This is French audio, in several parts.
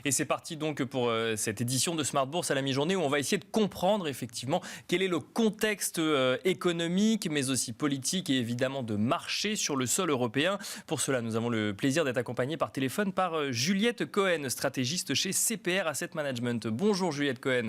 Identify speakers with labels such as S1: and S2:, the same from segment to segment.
S1: Et c'est parti donc pour cette édition de Smart Bourse à la mi-journée où on va essayer de comprendre effectivement quel est le contexte économique mais aussi politique et évidemment de marché sur le sol européen. Pour cela, nous avons le plaisir d'être accompagnés par téléphone par Juliette Cohen, stratégiste chez CPR Asset Management. Bonjour Juliette Cohen.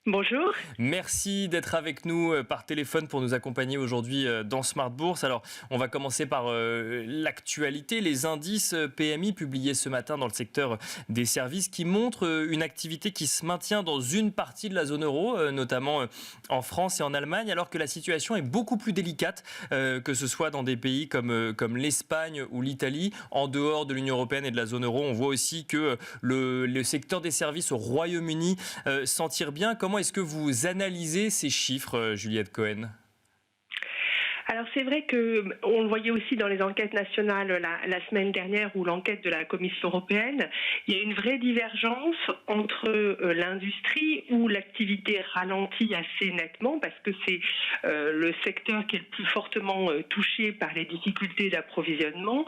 S2: Bonjour.
S1: Merci d'être avec nous par téléphone pour nous accompagner aujourd'hui dans Smart Bourse. Alors, on va commencer par l'actualité. Les indices PMI publiés ce matin dans le secteur des services qui montrent une activité qui se maintient dans une partie de la zone euro, notamment en France et en Allemagne, alors que la situation est beaucoup plus délicate, que ce soit dans des pays comme l'Espagne ou l'Italie. En dehors de l'Union européenne et de la zone euro, on voit aussi que le secteur des services au Royaume-Uni s'en tire bien. Comment est-ce que vous analysez ces chiffres, Juliette Cohen ?
S2: Alors c'est vrai qu'on le voyait aussi dans les enquêtes nationales la semaine dernière ou l'enquête de la Commission européenne, il y a une vraie divergence entre l'industrie où l'activité ralentit assez nettement parce que c'est le secteur qui est le plus fortement touché par les difficultés d'approvisionnement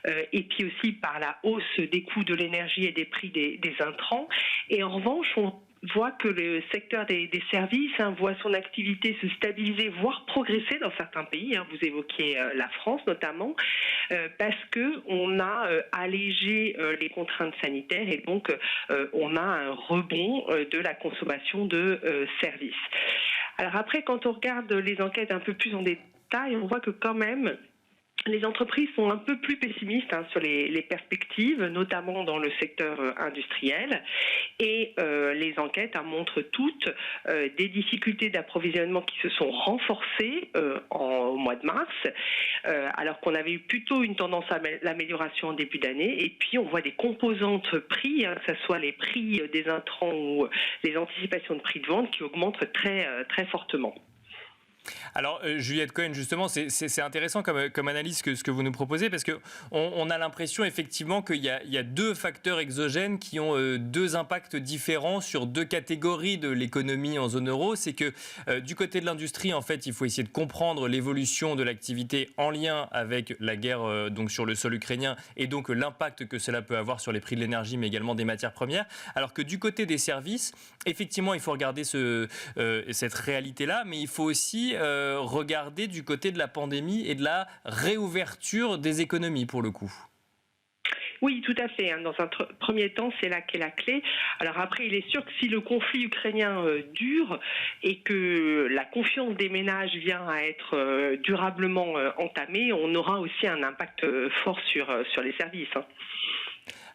S2: et puis aussi par la hausse des coûts de l'énergie et des prix des intrants. Et en revanche, on voit que le secteur des services voit son activité se stabiliser, voire progresser dans certains pays. Vous évoquiez la France notamment, parce que on a allégé les contraintes sanitaires et donc on a un rebond de la consommation de services. Alors après, quand on regarde les enquêtes un peu plus en détail, on voit que quand même les entreprises sont un peu plus pessimistes sur les perspectives, notamment dans le secteur industriel. Et les enquêtes montrent toutes des difficultés d'approvisionnement qui se sont renforcées au mois de mars, alors qu'on avait eu plutôt une tendance à l'amélioration en début d'année. Et puis on voit des composantes prix, que ce soit les prix des intrants ou les anticipations de prix de vente qui augmentent très, très fortement.
S1: Alors, Juliette Cohen, justement, c'est intéressant comme analyse ce que vous nous proposez, parce qu'on a l'impression effectivement qu'il y a deux facteurs exogènes qui ont deux impacts différents sur deux catégories de l'économie en zone euro. C'est que du côté de l'industrie, en fait, il faut essayer de comprendre l'évolution de l'activité en lien avec la guerre donc sur le sol ukrainien et donc l'impact que cela peut avoir sur les prix de l'énergie, mais également des matières premières. Alors que du côté des services, effectivement, il faut regarder cette réalité-là, mais il faut aussi regarder du côté de la pandémie et de la réouverture des économies pour le coup.
S2: Oui, tout à fait. Dans un premier temps, c'est là qu'est la clé. Alors après, il est sûr que si le conflit ukrainien dure et que la confiance des ménages vient à être durablement entamée, on aura aussi un impact fort sur les services.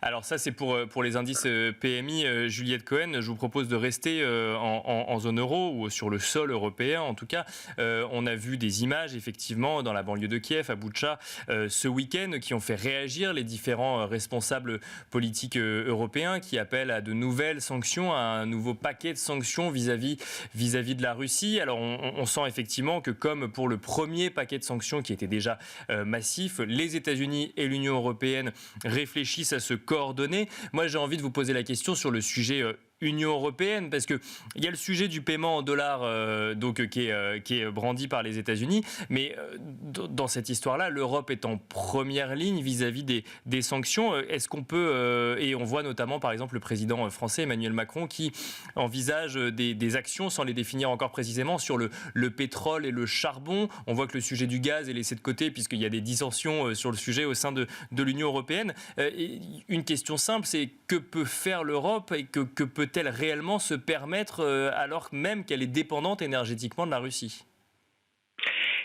S1: Alors ça, c'est pour les indices PMI. Juliette Cohen, je vous propose de rester en zone euro ou sur le sol européen. En tout cas, on a vu des images, effectivement, dans la banlieue de Kiev, à Boutcha, ce week-end, qui ont fait réagir les différents responsables politiques européens qui appellent à de nouvelles sanctions, à un nouveau paquet de sanctions vis-à-vis de la Russie. Alors, on sent effectivement que, comme pour le premier paquet de sanctions qui était déjà massif, les États-Unis et l'Union européenne réfléchissent à se coordonner. Moi, j'ai envie de vous poser la question sur le sujet Union européenne, parce que il y a le sujet du paiement en dollars qui est brandi par les États-Unis, mais dans cette histoire-là, l'Europe est en première ligne vis-à-vis des sanctions. Est-ce qu'on peut et on voit notamment par exemple le président français Emmanuel Macron qui envisage des actions sans les définir encore précisément sur le pétrole et le charbon. On voit que le sujet du gaz est laissé de côté puisqu'il y a des dissensions sur le sujet au sein de l'Union européenne. Une question simple, c'est que peut faire l'Europe et que peut-elle réellement se permettre alors même qu'elle est dépendante énergétiquement de la Russie ?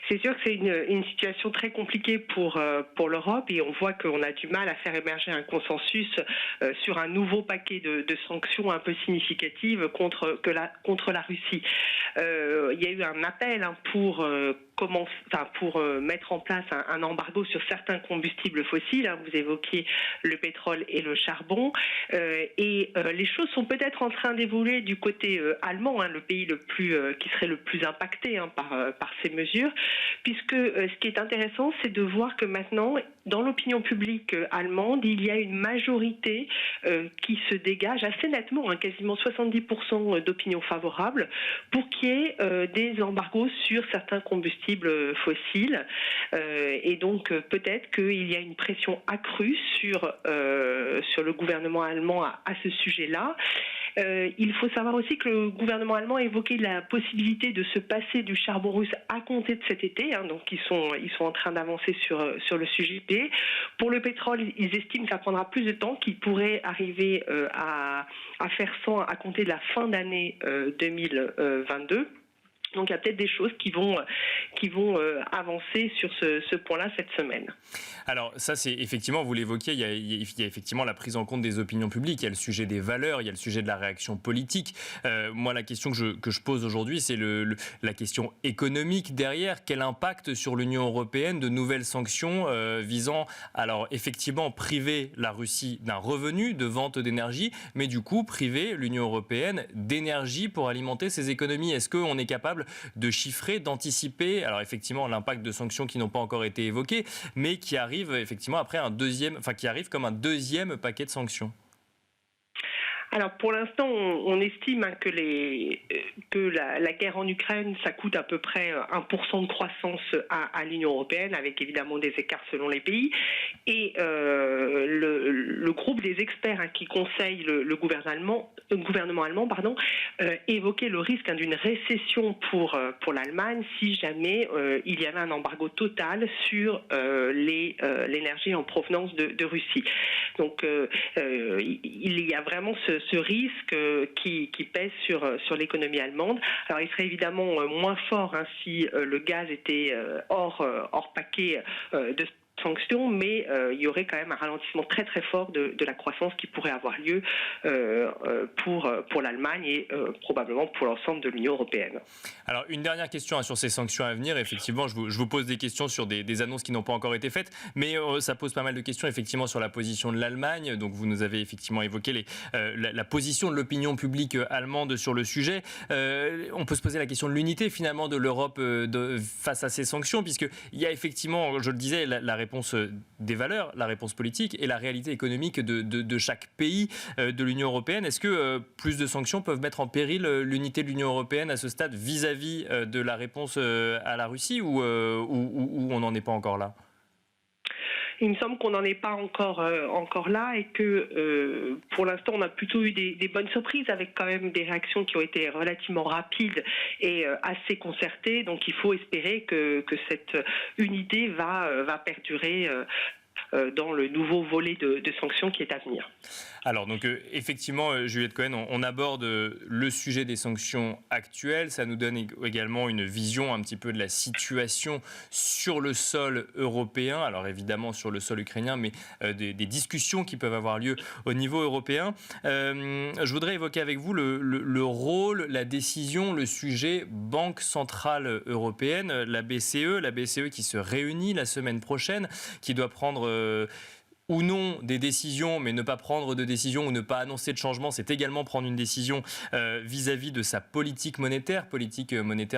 S2: C'est sûr que c'est une situation très compliquée pour l'Europe et on voit qu'on a du mal à faire émerger un consensus sur un nouveau paquet de sanctions un peu significatives contre la Russie. Il y a eu un appel pour mettre en place un embargo sur certains combustibles fossiles. Vous évoquiez le pétrole et le charbon. Et les choses sont peut-être en train d'évoluer du côté allemand, le pays qui serait le plus impacté par ces mesures, puisque ce qui est intéressant, c'est de voir que maintenant, dans l'opinion publique allemande, il y a une majorité qui se dégage assez nettement, quasiment 70% d'opinion favorable, pour qu'il y ait des embargos sur certains combustibles fossiles. Et donc peut-être qu'il y a une pression accrue sur le gouvernement allemand à ce sujet-là. Il faut savoir aussi que le gouvernement allemand a évoqué la possibilité de se passer du charbon russe à compter de cet été, donc ils sont en train d'avancer sur le sujet. Pour le pétrole, ils estiment que ça prendra plus de temps, qu'ils pourraient arriver à faire 100 à compter de la fin d'année 2022. Donc il y a peut-être des choses qui vont avancer sur ce point-là cette semaine.
S1: Alors ça, c'est effectivement, vous l'évoquiez, il y a effectivement la prise en compte des opinions publiques, il y a le sujet des valeurs, il y a le sujet de la réaction politique. Moi, la question que je pose aujourd'hui, c'est la question économique derrière. Quel impact sur l'Union européenne de nouvelles sanctions visant, alors effectivement, priver la Russie d'un revenu de vente d'énergie, mais du coup priver l'Union européenne d'énergie pour alimenter ses économies. Est-ce qu'on est capable de chiffrer, d'anticiper, alors effectivement l'impact de sanctions qui n'ont pas encore été évoquées, mais qui arrive effectivement après qui arrive comme un deuxième paquet de sanctions?
S2: Alors pour l'instant, on estime que la guerre en Ukraine, ça coûte à peu près 1% de croissance à l'Union européenne, avec évidemment des écarts selon les pays. Et le groupe des experts qui conseille le gouvernement allemand évoquait le risque d'une récession pour l'Allemagne si jamais il y avait un embargo total sur l'énergie en provenance de Russie. Donc il y a vraiment ce risque qui pèse sur l'économie allemande. Alors il serait évidemment moins fort si le gaz était hors paquet de sanctions, mais il y aurait quand même un ralentissement très très fort de la croissance qui pourrait avoir lieu pour l'Allemagne et probablement pour l'ensemble de l'Union européenne.
S1: Alors une dernière question sur ces sanctions à venir. Effectivement, je vous pose des questions sur des annonces qui n'ont pas encore été faites, mais ça pose pas mal de questions effectivement sur la position de l'Allemagne. Donc vous nous avez effectivement évoqué la position de l'opinion publique allemande sur le sujet. On peut se poser la question de l'unité finalement de l'Europe face à ces sanctions, puisqu'il y a effectivement, je le disais, la réponse des valeurs, la réponse politique et la réalité économique de chaque pays de l'Union européenne. Est-ce que plus de sanctions peuvent mettre en péril l'unité de l'Union européenne à ce stade vis-à-vis de la réponse à la Russie ou on n'en est pas encore là ?
S2: Il me semble qu'on n'en est pas encore là et que pour l'instant on a plutôt eu des bonnes surprises avec quand même des réactions qui ont été relativement rapides et assez concertées. Donc il faut espérer que cette unité va perdurer dans le nouveau volet de sanctions qui est à venir.
S1: Alors donc effectivement, Juliette Cohen, on aborde le sujet des sanctions actuelles. Ça nous donne également une vision un petit peu de la situation sur le sol européen. Alors évidemment sur le sol ukrainien, mais des discussions qui peuvent avoir lieu au niveau européen. Je voudrais évoquer avec vous le rôle, la décision, le sujet Banque Centrale Européenne, la BCE qui se réunit la semaine prochaine, qui doit prendre ou non des décisions, mais ne pas prendre de décision ou ne pas annoncer de changement, c'est également prendre une décision vis-à-vis de sa politique monétaire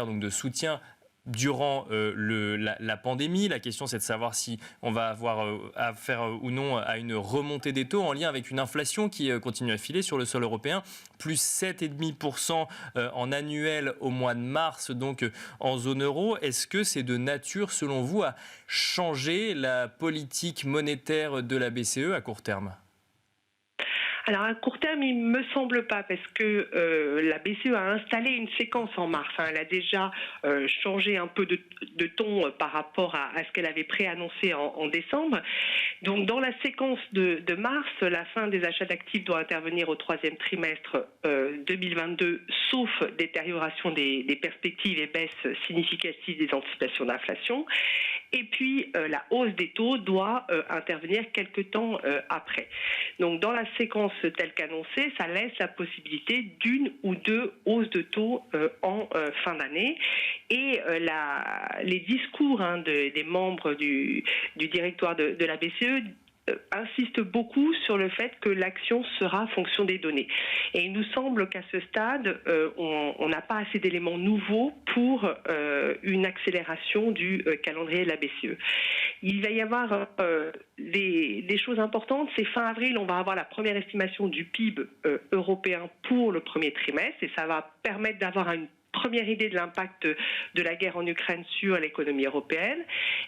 S1: donc de soutien durant la pandémie. La question, c'est de savoir si on va avoir affaire ou non à une remontée des taux en lien avec une inflation qui continue à filer sur le sol européen, plus 7,5% en annuel au mois de mars, donc en zone euro. Est-ce que c'est de nature, selon vous, à changer la politique monétaire de la BCE à court terme ?
S2: Alors à court terme, il me semble pas, parce que la BCE a installé une séquence en mars. Elle a déjà changé un peu de ton par rapport à ce qu'elle avait préannoncé en décembre. Donc dans la séquence de mars, la fin des achats d'actifs doit intervenir au troisième trimestre 2022, sauf détérioration des perspectives et baisse significative des anticipations d'inflation. Et puis la hausse des taux doit intervenir quelque temps après. Donc dans la séquence telle qu'annoncée, ça laisse la possibilité d'une ou deux hausses de taux en fin d'année. Et les discours des membres du directoire de la BCE insiste beaucoup sur le fait que l'action sera en fonction des données. Et il nous semble qu'à ce stade, on n'a pas assez d'éléments nouveaux pour une accélération du calendrier de la BCE. Il va y avoir des choses importantes. C'est fin avril, on va avoir la première estimation du PIB européen pour le premier trimestre et ça va permettre d'avoir une première idée de l'impact de la guerre en Ukraine sur l'économie européenne.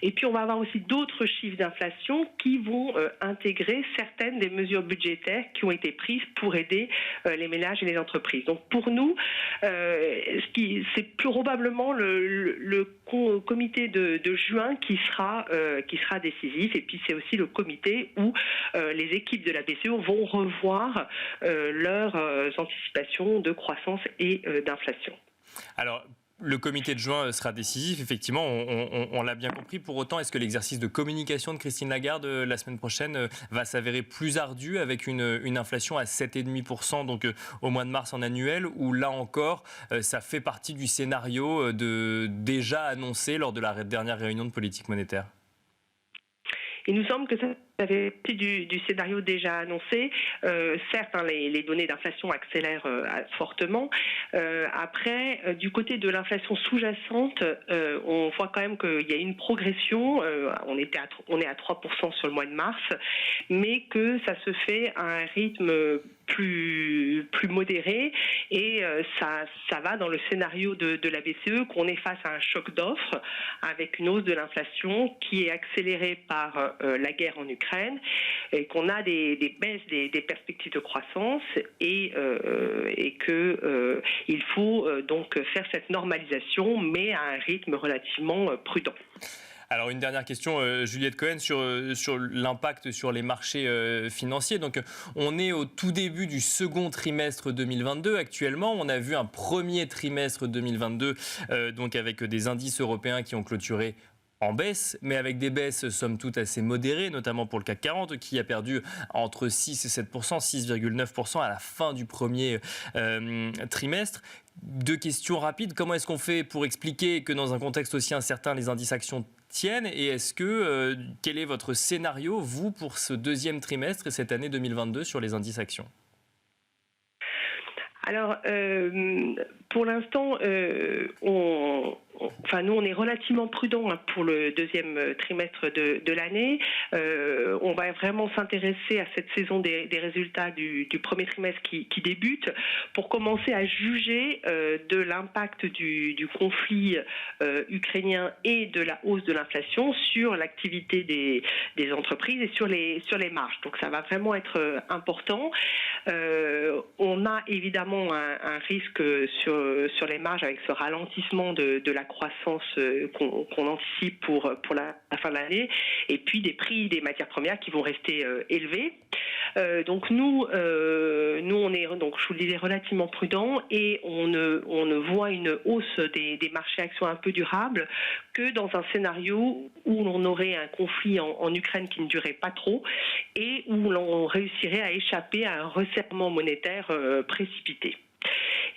S2: Et puis on va avoir aussi d'autres chiffres d'inflation qui vont intégrer certaines des mesures budgétaires qui ont été prises pour aider les ménages et les entreprises. Donc pour nous, c'est probablement le comité de juin qui sera décisif. Et puis c'est aussi le comité où les équipes de la BCE vont revoir leurs anticipations de croissance et d'inflation.
S1: Alors, le comité de juin sera décisif, effectivement, on l'a bien compris. Pour autant, est-ce que l'exercice de communication de Christine Lagarde la semaine prochaine va s'avérer plus ardu avec une inflation à 7,5% donc au mois de mars en annuel, ou là encore, ça fait partie du scénario déjà annoncé lors de la dernière réunion de politique monétaire ?
S2: Il nous semble que ça fait partie du scénario déjà annoncé. Certes, les données d'inflation accélèrent fortement. Après, du côté de l'inflation sous-jacente, on voit quand même qu'il y a une progression. On est à 3% sur le mois de mars, mais que ça se fait à un rythme plus modéré et ça va dans le scénario de la BCE qu'on est face à un choc d'offres avec une hausse de l'inflation qui est accélérée par la guerre en Ukraine et qu'on a des baisses des perspectives de croissance et que il faut donc faire cette normalisation mais à un rythme relativement prudent.
S1: Alors une dernière question, Juliette Cohen, sur l'impact sur les marchés financiers. Donc on est au tout début du second trimestre 2022 actuellement. On a vu un premier trimestre 2022 donc avec des indices européens qui ont clôturé en baisse, mais avec des baisses somme toute assez modérées, notamment pour le CAC 40 qui a perdu entre 6 et 7%, 6,9% à la fin du premier trimestre. Deux questions rapides. Comment est-ce qu'on fait pour expliquer que dans un contexte aussi incertain, les indices actions tiennent ? Et est-ce que, quel est votre scénario, vous, pour ce deuxième trimestre et cette année 2022 sur les indices actions ?
S2: Alors, pour l'instant, nous, on est relativement prudent pour le deuxième trimestre de l'année. On va vraiment s'intéresser à cette saison des résultats du premier trimestre qui débute pour commencer à juger de l'impact du conflit ukrainien et de la hausse de l'inflation sur l'activité des entreprises et sur les marges. Donc ça va vraiment être important. On a évidemment un risque sur les marges avec ce ralentissement de la croissance qu'on anticipe pour la fin de l'année, et puis des prix des matières premières qui vont rester élevés. Donc nous on est, donc je vous le disais, relativement prudent et on ne voit une hausse des marchés actions un peu durable que dans un scénario où l'on aurait un conflit en Ukraine qui ne durait pas trop et où l'on réussirait à échapper à un resserrement monétaire précipité.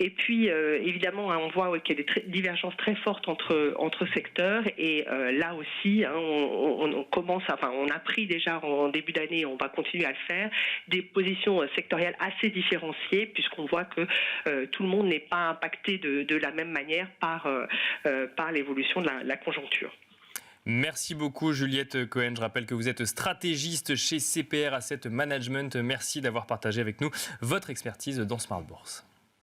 S2: Et puis, évidemment, on voit qu'il y a des divergences très fortes entre secteurs. Et là aussi, on a pris déjà en début d'année, on va continuer à le faire, des positions sectorielles assez différenciées, puisqu'on voit que tout le monde n'est pas impacté de la même manière par l'évolution de la conjoncture.
S1: Merci beaucoup Juliette Cohen. Je rappelle que vous êtes stratégiste chez CPR Asset Management. Merci d'avoir partagé avec nous votre expertise dans Smart Bourse.